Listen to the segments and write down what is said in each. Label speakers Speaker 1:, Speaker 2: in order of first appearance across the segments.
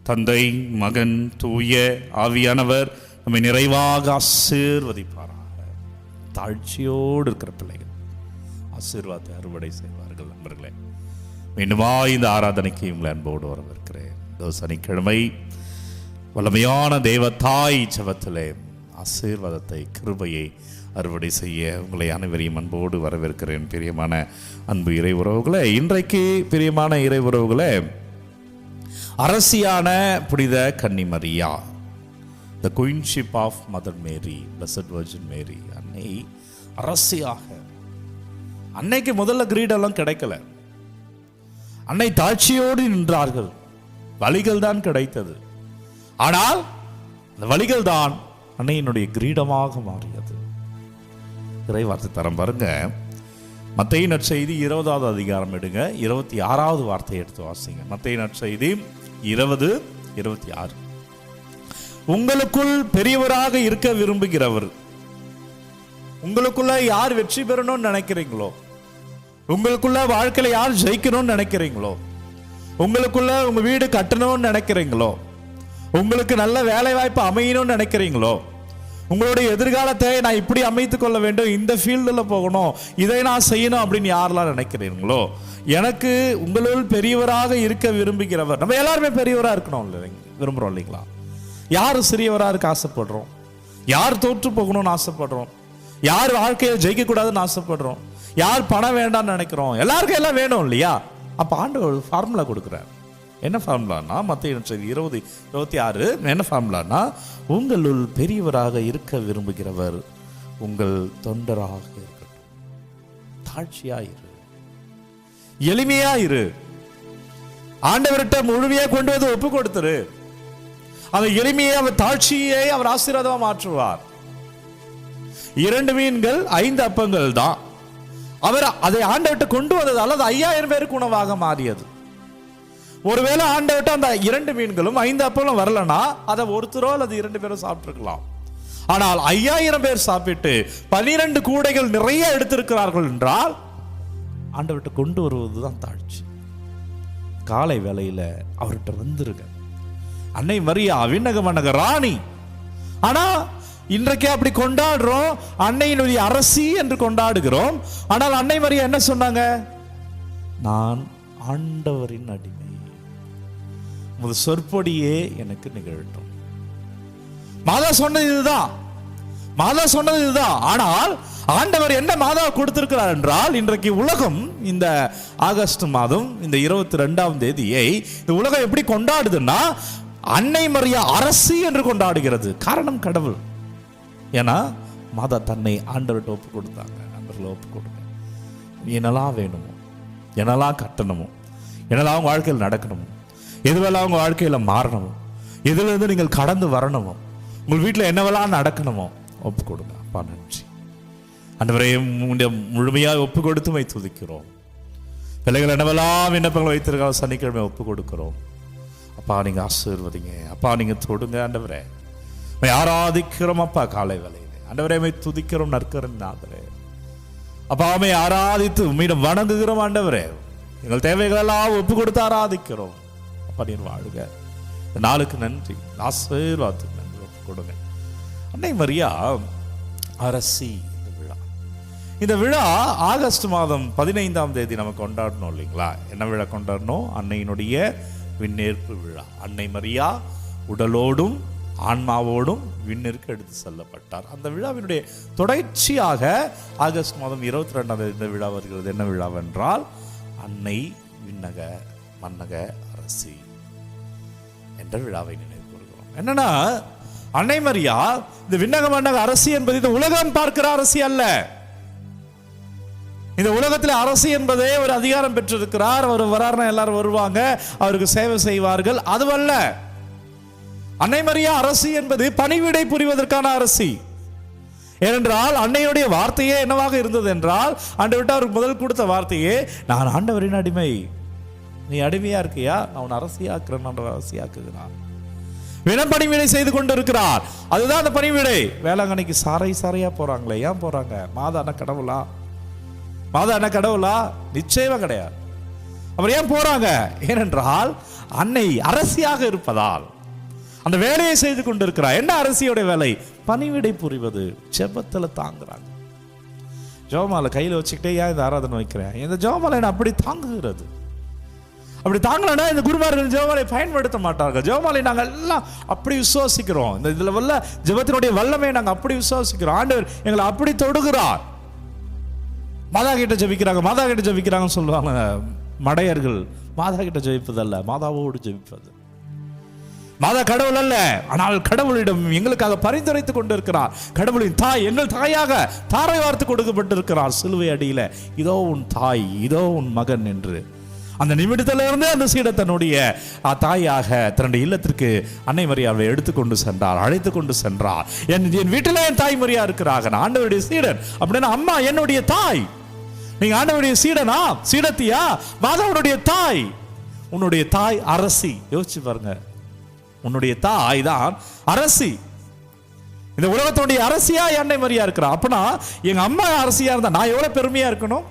Speaker 1: தந்தை, மகன், தூய ஆவியானவர் நம்மை நிறைவாக ஆசீர்வதிப்பாராக. தாழ்ச்சியோடு இருக்கிற பிள்ளைகள் ஆசீர்வாதத்தை அறுவடை செய்வார்கள். நண்பர்களே, மீண்டுமா இந்த ஆராதனைக்கு உங்களை அன்போடு வரவேற்கிறேன். சனிக்கிழமை வல்லமையான தேவதாய் ஜெபத்திலே ஆசீர்வாதத்தை, கிருபையை அறுவடை செய்ய உங்களை அனைவரையும் அன்போடு வரவேற்கிறேன். பிரியமான அன்பு இறை உறவுகளே, இன்றைக்கு பிரியமான இறை உறவுகளே, அரசியான புனித கன்னி மரியா, the queenship of mother Mary, blessed virgin Mary அன்னை அரசியாக. அன்னைக்கு முதல்ல கிரீடெல்லாம் கிடைக்கல. அன்னை தாட்சியோடு நின்றார்கள். வழிகள் தான் கிடைத்தது. ஆனால் அந்த வழிகள் தான் அன்னையினுடைய கிரீடமாக மாறியது. இறைவார்த்தை தரம் பாருங்க. மத்தேயு நற்செய்தி 20வது அதிகாரம் எடுங்க, 26வது வார்த்தையை எடுத்து வாசிங்க. மத்தேயு நற்செய்தி 20:26. உங்களுக்குள் பெரியவராக இருக்க விரும்புகிறவர், உங்களுக்குள்ள யார் வெற்றி பெறணும்னு நினைக்கிறீங்களோ, உங்களுக்குள்ள வாழ்க்கையில யார் ஜெயிக்கணும்னு நினைக்கிறீங்களோ, உங்களுக்குள்ள உங்க வீடு கட்டணும்னு நினைக்கிறீங்களோ, உங்களுக்கு நல்ல வேலை வாய்ப்பு அமையணும்னு நினைக்கிறீங்களோ, உங்களுடைய எதிர்காலத்தை நான் இப்படி அமைத்துக் கொள்ள வேண்டும், இந்த ஃபீல்டில் போகணும், இதை நான் செய்யணும் அப்படின்னு யாரெல்லாம் நினைக்கிறீங்களோ, எனக்கு உங்களுள் பெரியவராக இருக்க விரும்புகிறவர். நம்ம எல்லாருமே பெரியவராக இருக்கணும் விரும்புகிறோம் இல்லைங்களா? யார் சிறியவராக இருக்க ஆசைப்படுறோம்? யார் தோற்று போகணும்னு ஆசைப்படுறோம்? யார் வாழ்க்கையை ஜெயிக்கக்கூடாதுன்னு ஆசைப்படுறோம்? யார் பணம் வேண்டாம்னு நினைக்கிறோம்? எல்லாருக்கும் எல்லாம் வேணும் இல்லையா? அப்போ ஆண்டவர் ஒரு ஃபார்முலா கொடுக்குறார். என்ன ஃபார்முலானா, மத்தேயு நற்செய்தி 20:26 என்ன ஃபார்முலானா, உங்களுள் பெரியவராக இருக்க விரும்புகிறவர் உங்கள் தொண்டராக இருக்கட்டும். தாழ்ச்சியாயிரு, எளிமையாயிரு, ஆண்டவர்கிட்ட முழுமையா கொண்டு வந்து ஒப்பு கொடுத்துரு. அந்த எளிமையை, அவர் தாழ்ச்சியை அவர் ஆசீர்வாதமா மாற்றுவார். 2 மீன்கள் 5 அப்பங்கள் தான் அவர் அதை ஆண்டவர்கிட்ட கொண்டு வந்ததால் அது 5000 பேருக்கு உணவாக மாறியது. ஒருவேளை ஆண்டவர்கிட்ட அந்த 2 மீன்களும் 5 அப்பங்களும் வரலன்னா அதை ஒருத்தரோ அல்லது 2 பேரும் சாப்பிட்டுருக்கலாம். ஆனால் 5000 பேர் சாப்பிட்டு 12 கூடைகள் நிறைய எடுத்திருக்கிறார்கள் என்றால் ஆண்டவர்கிட்ட கொண்டு வருவதுதான் தாழ்ச்சி. காலை வேளையில அவர்கிட்ட வந்துருங்க. அன்னை மரியா விண்ணக மன்னக ராணி. ஆனா இன்றைக்கு அப்படி கொண்டாடுறோம், அன்னையினுடைய அரசி என்று கொண்டாடுகிறோம். ஆனால் அன்னை மரியா என்ன சொன்னாங்க? நான் ஆண்டவரின் அடிமை, உமது சொற்பொடியே எனக்கு நிகழட்டும். மாதா சொன்னது இதுதான், மாதா சொன்னது இதுதான். ஆனால் ஆண்டவர் என்ன மாதா கொடுத்திருக்கிறார் என்றால், இன்றைக்கு உலகம் இந்த ஆகஸ்ட் மாதம் இந்த 22ஆம் தேதியை இந்த உலகம் எப்படி கொண்டாடுதுன்னா, அன்னை மரியா அரசி என்று கொண்டாடுகிறது. காரணம் கடவுள். ஏன்னா மாதா தன்னை ஆண்டவர்கிட்ட ஒப்பு கொடுத்தாங்க. நண்பர்களை ஒப்பு கொடுங்க. என்னெல்லாம் வேணுமோ, என்னெல்லாம் கட்டணுமோ, என்னெல்லாம் அவங்க வாழ்க்கையில் நடக்கணுமோ, எதுவெல்லாம் உங்கள் வாழ்க்கையில் மாறணுமோ, எதுலேருந்து நீங்கள் கடந்து வரணுமோ, உங்கள் வீட்டில் என்னவெல்லாம் நடக்கணுமோ ஒப்பு கொடுங்க. அப்பா நன்றி ஆண்டவரே, முழுமையாக ஒப்பு கொடுத்து வை துதிக்கிறோம். பிள்ளைகள் என்னவெல்லாம் விண்ணப்பங்கள் வைத்திருக்காங்க சனிக்கிழமை ஒப்பு கொடுக்கிறோம். அப்பா நீங்கள் ஆசீர்வதிங்க. அப்பா நீங்கள் தொடுங்க. ஆண்டவரே ஆராதிக்கிறோம். அப்பா காலை வேளையிலே ஆண்டவரே துதிக்கிறோம். நற்கரன் ஆண்டவரே, அப்பாவை ஆராதித்து உம்மிடம் வணங்குகிறோம். ஆண்டவரே எங்கள் தேவைகளெல்லாம் ஒப்பு கொடுத்து ஆராதிக்கிறோம். அப்பா நீர் வாழுங்க. நாளுக்கு நன்றி, ஆசீர்வாதத்துக்கு நன்றி ஒப்பு கொடுங்க. அன்னை மரியா அரசி இந்த விழா ஆகஸ்ட் மாதம் 15ஆம் தேதி நம்ம கொண்டாடணும் இல்லைங்களா? என்ன விழா கொண்டாடணும்? அன்னையினுடைய விண்ணேற்பு விழா. அன்னை மரியா உடலோடும் ஆன்மாவோடும் விண்ணிற்கு எடுத்து செல்லப்பட்டார். அந்த விழாவினுடைய தொடர்ச்சியாக ஆகஸ்ட் மாதம் 22ஆம் தேதி இந்த விழா வருகிறது. என்ன விழாவென்றால் அன்னை விண்ணக மன்னக அரசி என்ற விழாவை நினைவு கூறுகிறோம். என்னன்னா, அன்னை மரியா இந்த விண்ணக மன்னக அரசி என்பது இந்த உலகம் பார்க்கிற அரசி அல்ல. இந்த உலகத்தில் அரசி என்பதே ஒரு அதிகாரம் பெற்றிருக்கிறார். அவர் வராருன்னா எல்லாரும் வருவாங்க, அவருக்கு சேவை செய்வார்கள், அதுவல்ல. அன்னை மரியா அரசி என்பது பணிவிடை புரிவதற்கான அரசி. ஏனென்றால் அன்னையுடைய வார்த்தையே என்னவாக இருந்தது என்றால், ஆண்டவர்கிட்ட அவருக்கு முதல் கொடுத்த வார்த்தையே, நான் ஆண்டவரின் அடிமை. நீ அடிமையா இருக்கியா, நான் உன் அரசியாக்குறேன். அரசியாக்குகிறான். வினப்பணிவிடை செய்து கொண்டு இருக்கிறார். அதுதான் அந்த பணிவிடை. வேளாங்கண்ணிக்கு சாரை சாரையா போறாங்களே, ஏன் போறாங்க? மாதா என்ன கடவுளா? மாதா என்ன கடவுளா? நிச்சயமா கிடையாது. அப்புறம் ஏன் போறாங்க? ஏனென்றால் அன்னை அரசியாக இருப்பதால் அந்த வேலையை செய்து கொண்டிருக்கிறார். என்ன அரசியோட வேலை? பணிவிடை புரிவது. ஜெபத்தில் தாங்குறாங்க. ஜெபமாலை கையில் வச்சுக்கிட்டே ஏன் இந்த ஆராதனை வைக்கிறேன்? இந்த ஜெபமாலை என்ன அப்படி தாங்குகிறது. அப்படி தாங்கலன்னா இந்த குருமார்கள் ஜெபமாலை பயன்படுத்த மாட்டார்கள். ஜெபமாலை நாங்கள் எல்லாம் அப்படி விசுவாசிக்கிறோம். இந்த இதில் வல்ல ஜெபத்தினுடைய வல்லமையை நாங்கள் அப்படி விசுவாசிக்கிறோம். ஆண்டவர் எங்களை அப்படி தொடுகிறார். மாதா கிட்ட ஜெபிக்கிறாங்க, மாதா கிட்ட ஜெபிக்கிறாங்கன்னு சொல்லுவாங்க மடையர்கள். மாதா கிட்ட ஜெபிப்பதல்ல, மாதாவோடு ஜெபிப்பது. மாதா கடவுள் அல்ல, ஆனால் கடவுளிடம் எங்களுக்காக பரிந்துரைத்து கொண்டிருக்கிறார். கடவுளின் தாய், எங்கள் தாயாக தாரை வார்த்து கொடுக்கப்பட்டிருக்கிறார் சிலுவை அடியில. இதோ உன் தாய், இதோ உன் மகன் என்று அந்த நிமிடத்திலிருந்து அந்த சீடை தன்னுடைய தாயாக தன்னுடைய இல்லத்திற்கு அன்னை மரியாவை எடுத்துக்கொண்டு சென்றார், அழைத்து கொண்டு சென்றார். என் வீட்டில் என் தாய் மரியா இருக்கிறாங்க, ஆண்டவருடைய சீடன் அப்படின்னா அம்மா என்னுடைய தாய். நீங்க ஆண்டவருடைய சீடனா, சீடத்தியா? மாதாவுடைய தாய். உன்னுடைய தாய் அரசி. யோசிச்சு பாருங்க, உன்னுடைய தாய் தான் அரசி. இந்த உலகத்துடைய அரசியா அன்னை மரியா இருக்கிறா. அப்பனா எங்க அம்மா அரசியா இருந்தா நான் எவ்வளவு பெருமையா இருக்கணும்.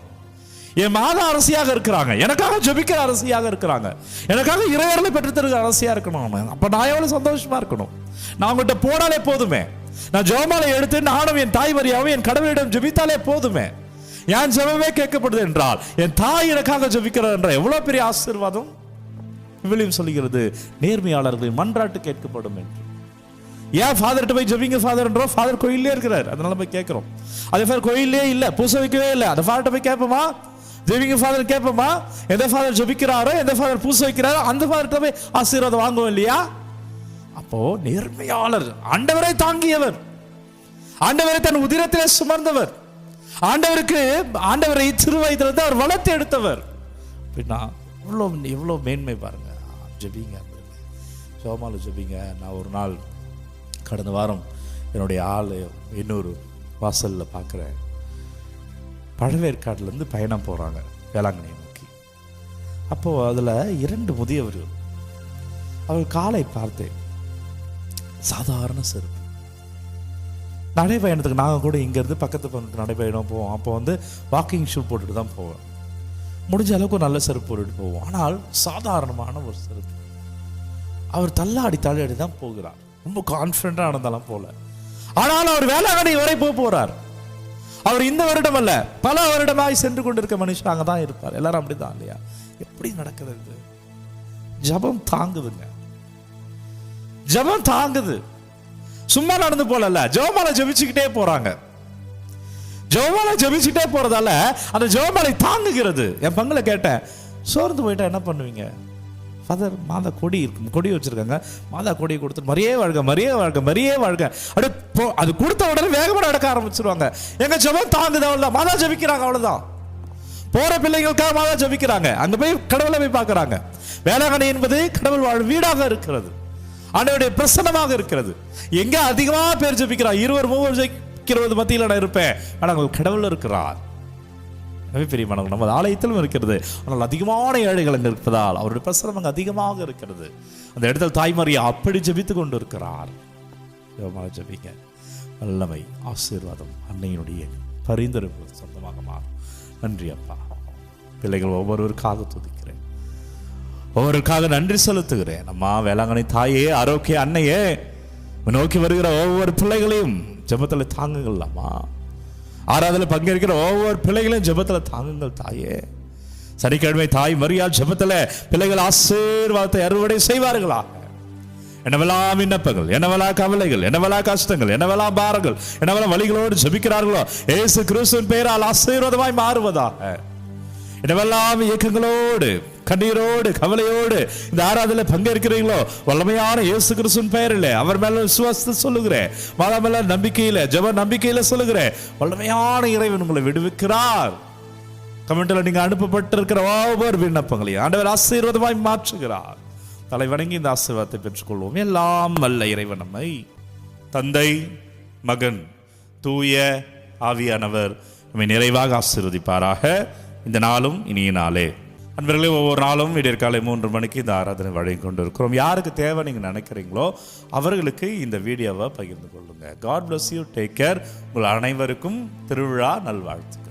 Speaker 1: என் மாதா அரசியாக இருக்கிறாங்க, எனக்காக ஜெபிக்கிற அரசியாக இருக்கிறாங்க, எனக்காக இறையர்களை பெற்று தருகிற அரசியா இருக்கணும். அப்ப நான் எவ்வளவு சந்தோஷமா இருக்கணும். நான் உங்கள்கிட்ட போனாலே போதுமே, நான் ஜெபமாலை எடுத்து நானும் என் தாய் மரியாவும் என் கடவுளிடம் ஜெபித்தாலே போதுமே. என் ஜெபமே கேட்கப்படுது என்றால் என் தாய் எனக்காக ஜெபிக்கிறார் என்ற எவ்வளவு பெரிய ஆசீர்வாதம். விவிலியம் சொல்லுகிறது நேர்மையாளர்களின் மன்றாட்டு கேட்கப்படும் என்று. ஏன் ஃபாதர்கிட்ட போய் ஜெபிங்க ஃபாதர் என்றோம்? ஃபாதர் கோயிலே இருக்கிறார், அதனால போய் கேட்கிறோம். அதே மாதிரி கோயிலே இல்லை, பூச வைக்கவே இல்லை, அந்த ஃபாதர்கிட்ட போய் கேட்போமா? ஜெபிங்க ஃபாதர் கேட்போமா? எந்த ஃபாதர் ஜெபிக்கிறாரோ, எந்த ஃபாதர் பூச வைக்கிறாரோ அந்த ஃபாதர்கிட்ட போய் ஆசீர்வாதம் வாங்குவோம் இல்லையா? அப்போ நேர்மையாளர், ஆண்டவரை தாங்கியவர், ஆண்டவரை தன் உதிரத்திலே சுமர்ந்தவர், ஆண்டவரை சிறு வயதிலிருந்து அவர் வளர்த்து எடுத்தவர் அப்படின்னா எவ்வளோ மேன்மை பாருங்க. ஜெபிங்க, ஜெபமாலை ஜெபிங்க. நான் ஒரு நாள் கடந்த வாரம் என்னுடைய ஆள் இன்னொரு வாசலில் பார்க்குறேன். பழவேற்காட்டிலேருந்து பயணம் போகிறாங்க வேளாங்கண்ணியை நோக்கி. அப்போது அதில் 2 முதியவர்கள். அவர் காலை பார்த்தேன், சாதாரண செருப்பு. நடைப்பயணத்துக்கு நாங்கள் கூட இங்கேருந்து பக்கத்து நடைப்பயணம் போவோம். அப்போ வாக்கிங் ஷூ போட்டுட்டு தான் போவோம். முடிஞ்ச அளவுக்கு நல்ல செருப்பு போட்டுட்டு போவோம். ஆனால் சாதாரணமான ஒரு செருப்பு. அவர் தள்ளாடி தான் போகிறார். ரொம்ப கான்ஃபிடண்டாக நடந்தாலும் போல. ஆனால் அவர் வேளாங்கண்ணி வரை போறார். அவர் இந்த வருடம் அல்ல, பல வருடமாய் சென்று கொண்டிருக்க மனுஷன் அங்கே தான் இருப்பார். எல்லாரும் அப்படிதான் இல்லையா? எப்படி நடக்குது? ஜபம் தாங்குதுங்க, ஜபம் தாங்குது. சும்மா நடந்து போல, ஜெபமாலை ஜெபிச்சுக்கிட்டே போறாங்க. ஜெபமாலை ஜெபிச்சுக்கிட்டே போறதால அந்த ஜெபமாலை தாங்குகிறது. என் பங்குல கேட்டேன், சோர்ந்து போயிட்டா என்ன பண்ணுவீங்க? ஃபாதர், மாதா கொடி இருக்கும், கொடி வச்சிருக்காங்க, மாதா கொடியை கொடுத்து மரியே வாழ்க, மரியே வாழ்க, மரியே வாழ்க. அப்படியே அது கொடுத்த உடனே வேகமாக நடக்க ஆரம்பிச்சிருவாங்க. எங்க ஜெபம் தாங்குது, அவ்வளவுதான். மாதா ஜெபிக்கிறாங்க, அவ்வளவுதான். போற பிள்ளைகளுக்காக மாதா ஜெபிக்கிறாங்க, அங்க போய் கடவுளை போய் பார்க்கறாங்க. வேளாங்கண்ணி என்பது கடவுள் வாழ் வீடாக இருக்கிறது, ஆண்டவருடைய பிரசன்னமாக இருக்கிறது. எங்க அதிகமா பேர் ஜெபிக்கிறார், 20-30 ஜெபிக்கிறது மத்தியில் நான் இருப்பேன். ஆனால் கடவுள் இருக்கிறார். பெரிய மனம் நமது ஆலயத்திலும் இருக்கிறது. ஆனால் அதிகமான ஏழைகள் அங்கே இருப்பதால் அவருடைய பிரசனம் அங்கே அதிகமாக இருக்கிறது. அந்த இடத்துல தாய்மரியா அப்படி ஜெபித்து கொண்டு இருக்கிறார். ஜெபிங்க, வல்லமை, ஆசீர்வாதம் அன்னையினுடைய பரிந்துரைப்பு சொந்தமாக மாறும். நன்றி அப்பா. பிள்ளைகள் ஒவ்வொருவருக்காக துதிக்கிறேன், ஒவ்வொருக்காக நன்றி செலுத்துகிறேன். அம்மா வேளாங்கண்ணி தாயே, ஆரோக்கிய அன்னையே, நோக்கி வருகிற ஒவ்வொரு பிள்ளைகளையும் ஜெபத்தில் தாங்குங்கள் அம்மா. ஆராதனையில் பங்கேற்கிற ஒவ்வொரு பிள்ளைகளையும் ஜெபத்தில் தாங்குங்கள் தாயே. சனிக்கிழமை தாய் மரியாள் ஜெபத்தில் பிள்ளைகள் ஆசீர்வாதத்தை அறுவடை செய்வார்களா? என்னவெல்லாம் விண்ணப்பங்கள், என்னவெல்லாம் கவலைகள், என்னவெல்லாம் கஷ்டங்கள், என்னவெல்லாம் பாரங்கள், என்னவெல்லாம் வழிகளோடு ஜெபிக்கிறார்களோ இயேசு கிறிஸ்துவின் பெயரால் ஆசீர்வாதமாய் மாறுவதாக. என்னவெல்லாம் இயக்கங்களோடு, கண்ணீரோடு, கவலையோடு இந்த ஆராதனையில் பங்கேற்கிறீங்களோ வல்லமையான இயேசு கிறிஸ்துவின் பெயரில் அவர் மேல விசுவாசத்தை சொல்லுகிறேன், மாதா மேல நம்பிக்கையில, ஜெப நம்பிக்கையில சொல்லுகிறேன், வல்லமையான இறைவன் உங்களை விடுவிக்கிறார். கமெண்ட்ல நீங்க அனுப்பப்பட்டிருக்கிற ஒவ்வொரு விண்ணப்பங்களையும் ஆண்டவர் ஆசீர்வாதமாய் மாற்றுகிறார். தலை வணங்கி இந்த ஆசீர்வாதத்தை பெற்றுக்கொள்வோம். எல்லாம் வல்ல இறைவன் நம்மை தந்தை, மகன், தூய ஆவியானவர் நம்மை நிறைவாக ஆசீர்வதிப்பாராக. இந்த நாளும் இனிய நாளே. அன்பர்களே, ஒவ்வொரு நாளும் விடியற்காலை 3 மணிக்கு இந்த ஆராதனை வழங்கி கொண்டு இருக்கிறோம். யாருக்கு தேவை நீங்கள் நினைக்கிறீங்களோ அவர்களுக்கு இந்த வீடியோவை பகிர்ந்து கொள்ளுங்க. God bless you. Take care. உங்கள் அனைவருக்கும் திருவிழா நல்வாழ்த்துக்கள்.